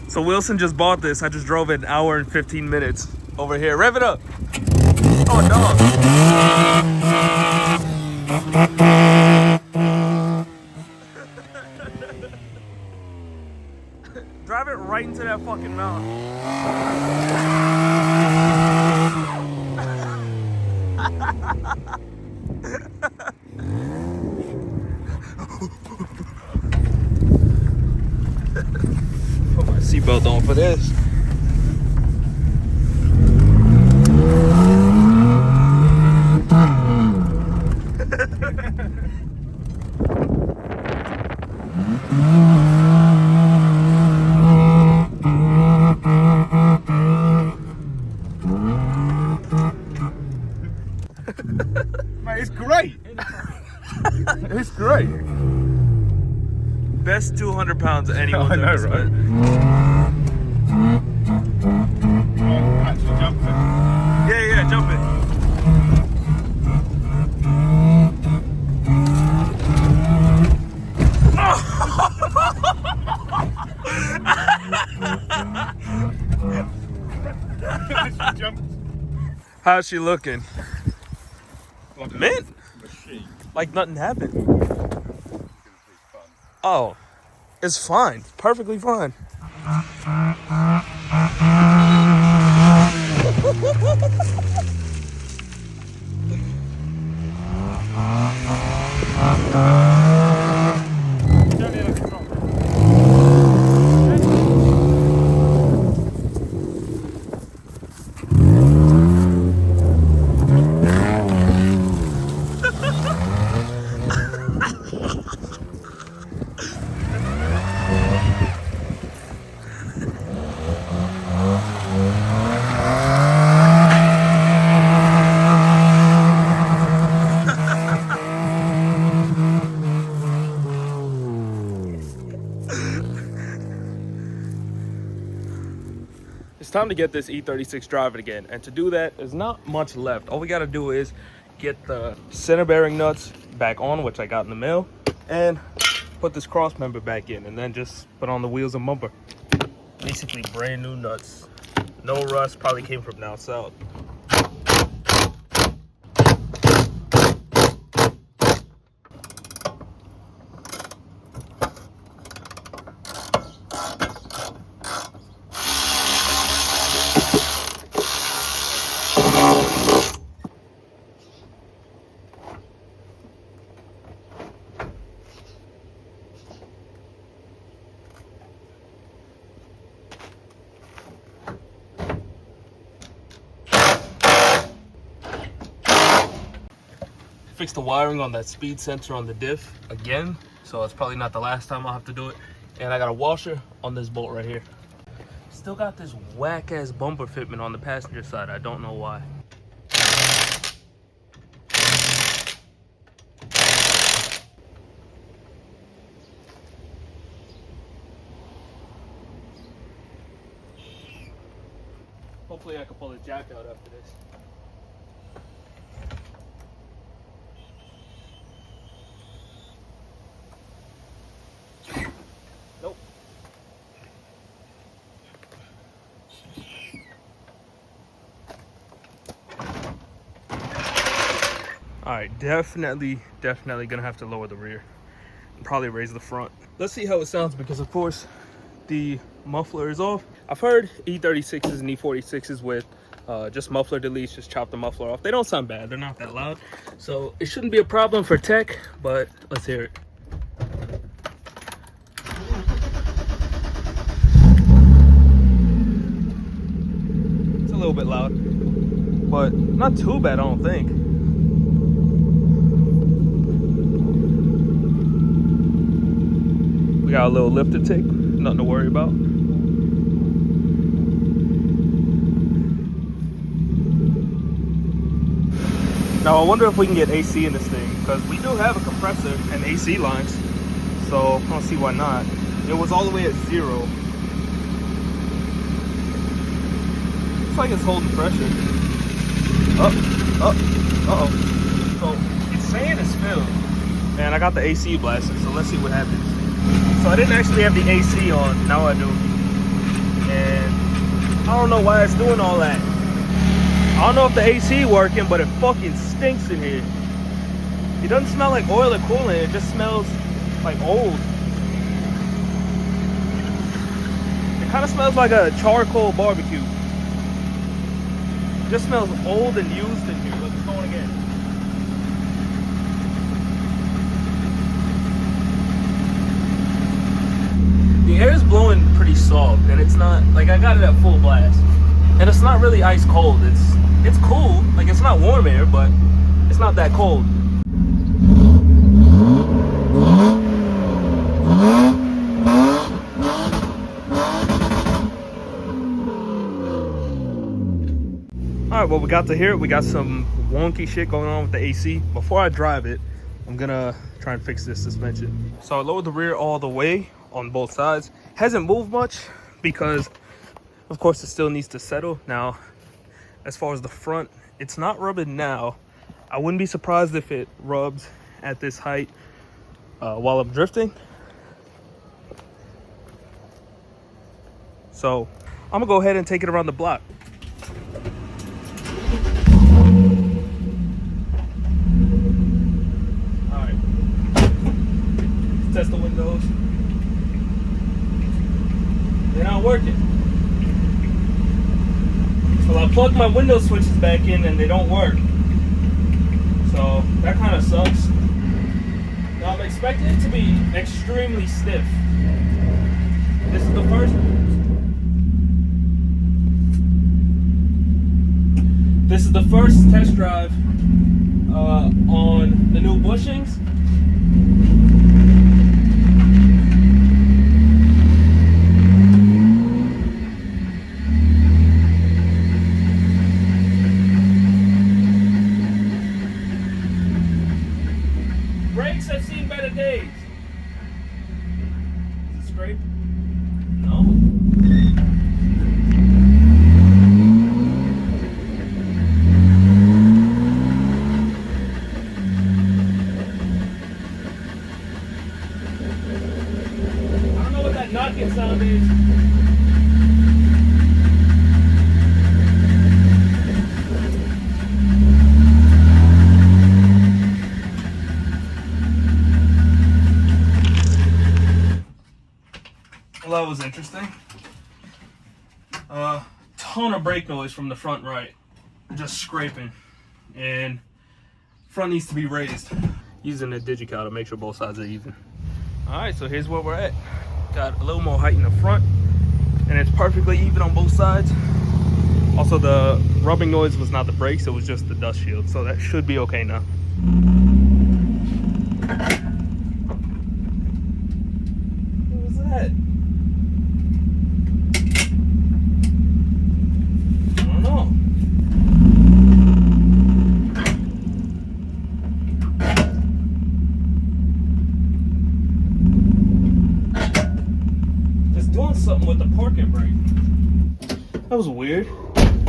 So Wilson just bought this. I just drove it an hour and 15 minutes over here. Rev it up. Oh, dog. Drive it right into that fucking mountain. Put my seatbelt on for this. Mate, it's great. It's great. Best 200 pounds anyone's ever right? spent. Actually jump it. Yeah, jump it. How's she looking? Like a Mint? machine. Like nothing happened. Oh, it's fine. Perfectly fine. It's time to get this E36 driving again, and to do that, there's not much left. All we gotta do is get the center bearing nuts back on, which I got in the mail, and put this cross member back in, and then just put on the wheels and bumper. Basically brand new nuts. No rust, probably came from down south. Fix the wiring on that speed sensor on the diff again, so it's probably not the last time I'll have to do it. And I got a washer on this bolt right here. Still got this whack ass bumper fitment on the passenger side. I don't know why. Hopefully I can pull the jack out after this. Nope. All right, definitely gonna have to lower the rear and probably raise the front. Let's see how it sounds, because of course the muffler is off. I've heard E36s and E46s with just muffler deletes, just chop the muffler off. They don't sound bad, they're not that loud. So it shouldn't be a problem for tech, but let's hear it. It's a little bit loud, but not too bad, I don't think. We got a little lifter tick, nothing to worry about. Now I wonder if we can get AC in this thing, because we do have a compressor and AC lines, so I don't see why not. It was all the way at 0. Looks like it's holding pressure. Uh-oh. So it's saying it's filled, and I got the AC blasting, so let's see what happens. So I didn't actually have the AC on, now I do. and I don't know why it's doing all that. I don't know if the AC working, but it fucking stinks in here. It doesn't smell like oil or coolant, it just smells like old. It kind of smells like a charcoal barbecue. It just smells old and used in here. Look, it's going again. The air is blowing pretty soft, and it's not like I got it at full blast, and it's not really ice cold. It's cool, like it's not warm air, but it's not that cold. All right, well, we got to hear it. We got some wonky shit going on with the AC. Before I drive it, I'm gonna try and fix this suspension. So I lowered the rear all the way on both sides. Hasn't moved much because, of course, it still needs to settle. Now, as far as the front, it's not rubbing now. I wouldn't be surprised if it rubs at this height while I'm drifting. So I'm gonna go ahead and take it around the block. All right, let's test the windows. They're not working. So I plugged my window switches back in and they don't work. So that kind of sucks. Now I'm expecting it to be extremely stiff. This is the first. This is the first test drive on the new bushings. Brakes have seen better days. Is it scraped? No. I don't know what that knocking sound is. Well, that was interesting. Ton of brake noise from the front right. Just scraping. And front needs to be raised. Using a digical to make sure both sides are even. Alright, so here's where we're at. Got a little more height in the front, and it's perfectly even on both sides. Also, the rubbing noise was not the brakes, it was just the dust shield. So that should be okay now. What was that? Something with the parking brake. That was weird,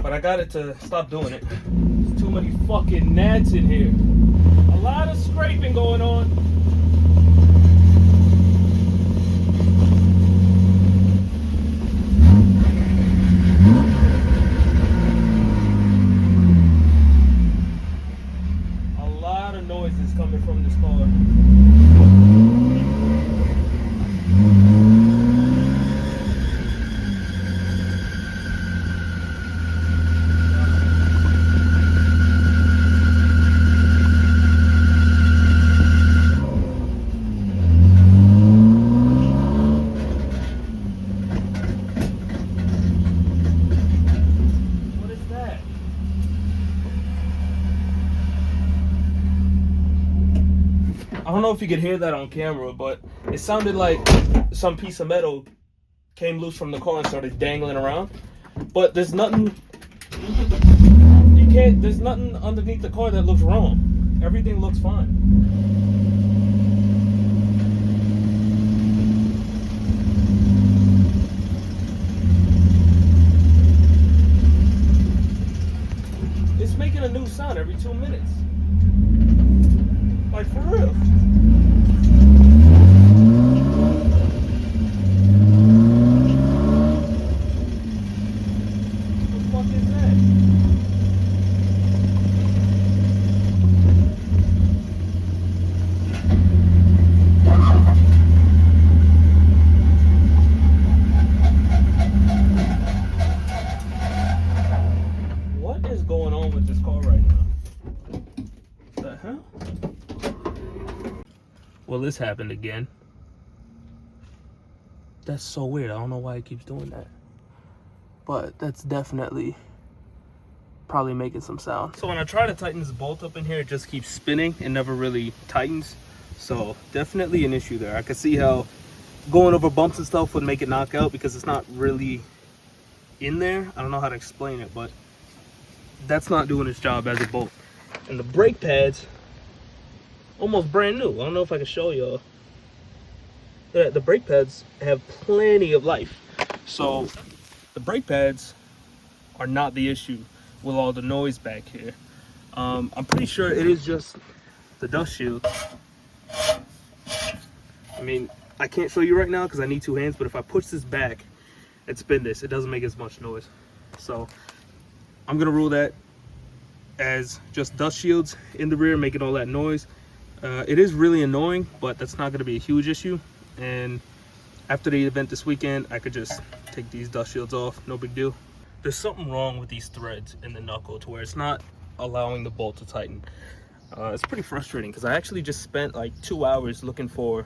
but I got it to stop doing it. There's too many fucking gnats in here. A lot of scraping going on. A lot of noises coming from this car. I don't know if you could hear that on camera, but it sounded like some piece of metal came loose from the car and started dangling around. But there's nothing, there's nothing underneath the car that looks wrong. Everything looks fine. It's making a new sound every 2 minutes. Like, for real. this happened again. That's so weird. I don't know why it keeps doing that. But that's definitely probably making some sound. So when I try to tighten this bolt up in here, it just keeps spinning and never really tightens. So definitely an issue there. I could see how going over bumps and stuff would make it knock out because it's not really in there. I don't know how to explain it, but that's not doing its job as a bolt. And the brake pads, almost brand new. I don't know if I can show y'all. Yeah, the brake pads have plenty of life. So the brake pads are not the issue with all the noise back here. I'm pretty sure it is just the dust shield. I mean, I can't show you right now because I need two hands, but if I push this back and spin this, it doesn't make as much noise. So I'm gonna rule that as just dust shields in the rear making all that noise. It is really annoying, but that's not gonna be a huge issue. And after the event this weekend, I could just take these dust shields off, no big deal. There's something wrong with these threads in the knuckle to where it's not allowing the bolt to tighten. It's pretty frustrating because I actually just spent like 2 hours looking for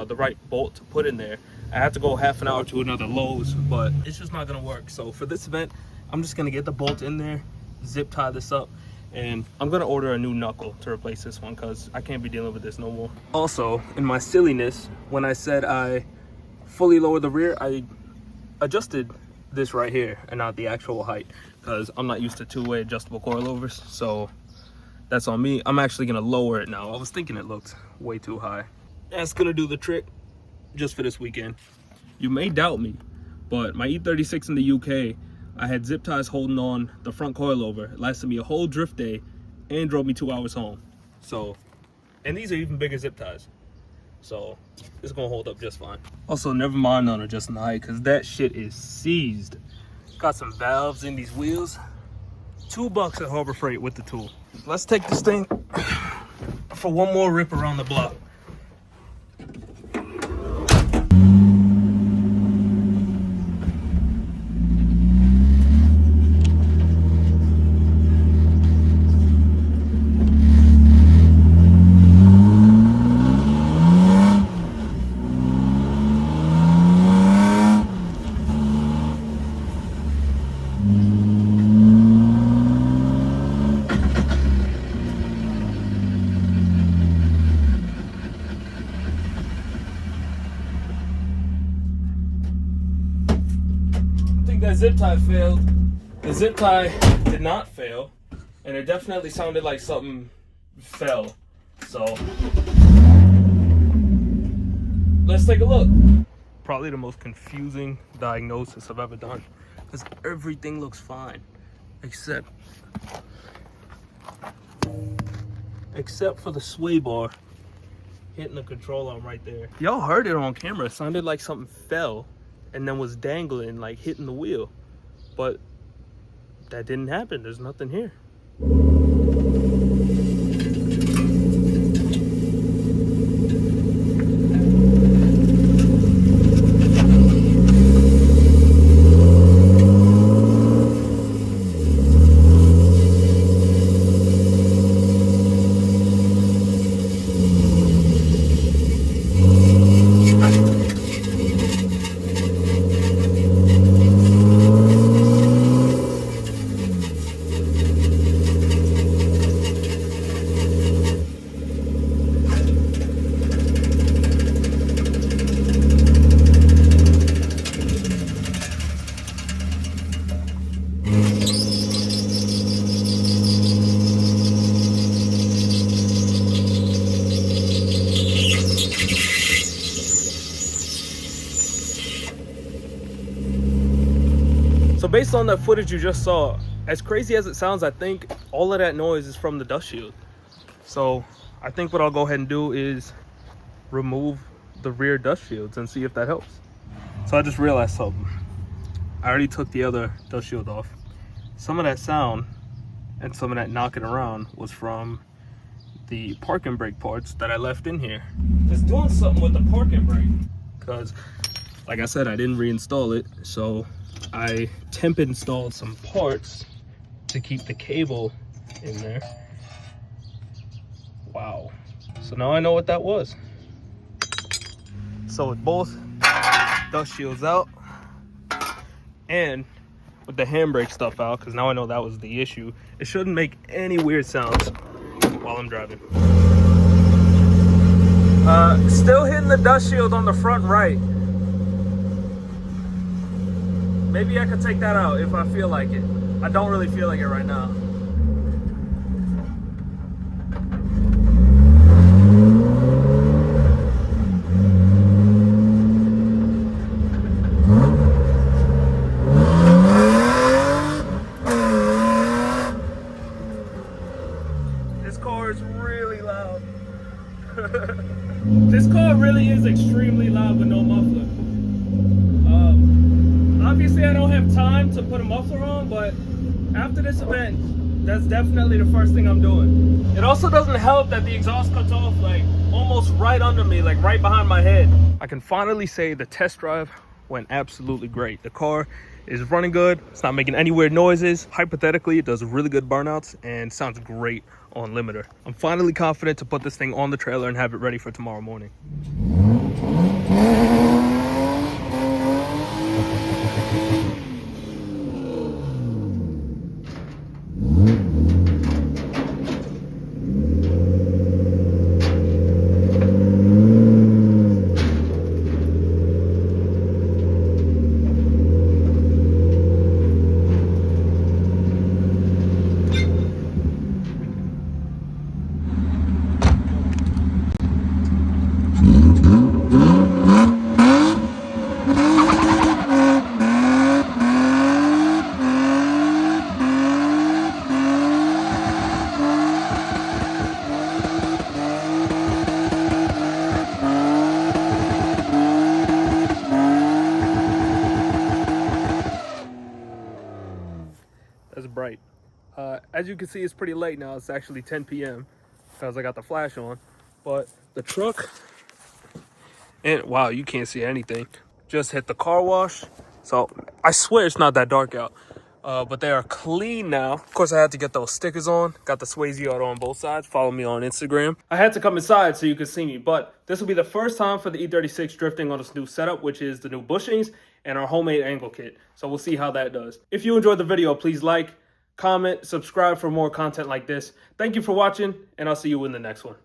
the right bolt to put in there. I had to go half an hour to another Lowe's, but it's just not gonna work. So for this event, I'm just gonna get the bolt in there, zip tie this up, and I'm gonna order a new knuckle to replace this one because I can't be dealing with this no more. Also, in my silliness, when I said I fully lowered the rear, I adjusted this right here and not the actual height because I'm not used to two-way adjustable coilovers. So that's on me. I'm actually gonna lower it now. I was thinking it looked way too high. That's gonna do the trick just for this weekend. You may doubt me, but my E36 in the UK, I had zip ties holding on the front coilover. It lasted me a whole drift day and drove me 2 hours home. So, and these are even bigger zip ties. So it's gonna hold up just fine. Also, never mind on adjusting the height because that shit is seized. Got some valves in these wheels. $2 at Harbor Freight with the tool. Let's take this thing for one more rip around the block. That zip tie failed. The zip tie did not fail, and it definitely sounded like something fell. So let's take a look. Probably the most confusing diagnosis I've ever done because everything looks fine except for the sway bar hitting the control arm right there. Y'all heard it on camera. It sounded like something fell and then was dangling, like hitting the wheel. But that didn't happen. There's nothing here. So based on that footage you just saw, as crazy as it sounds, I think all of that noise is from the dust shield. So I think what I'll go ahead and do is remove the rear dust shields and see if that helps. So I just realized something. I already took the other dust shield off. Some of that sound and some of that knocking around was from the parking brake parts that I left in here. It's doing something with the parking brake because, like I said, I didn't reinstall it. So I temp installed some parts to keep the cable in there. Wow. So now I know what that was. So with both dust shields out and with the handbrake stuff out, because now I know that was the issue, it shouldn't make any weird sounds while I'm driving. Still hitting the dust shield on the front right. Maybe I could take that out if I feel like it. I don't really feel like it right now. This car is really loud. This car really is extremely loud with no muffler. Obviously I don't have time to put a muffler on, but after this event, that's definitely the first thing I'm doing. It also doesn't help that the exhaust cuts off like almost right under me, like right behind my head. I can finally say the test drive went absolutely great. The car is running good. It's not making any weird noises. Hypothetically, it does really good burnouts and sounds great on limiter. I'm finally confident to put this thing on the trailer and have it ready for tomorrow morning. That's bright. As you can see, it's pretty late now. It's actually 10 p.m. because I got the flash on. But the truck, and wow, you can't see anything. Just hit the car wash. So I swear it's not that dark out. But they are clean now. Of course, I had to get those stickers on. Got the Swayze auto on both sides. Follow me on Instagram. I had to come inside so you could see me. But this will be the first time for the E36 drifting on this new setup, which is the new bushings and our homemade angle kit. So we'll see how that does. If you enjoyed the video, please like, comment, subscribe for more content like this. Thank you for watching, and I'll see you in the next one.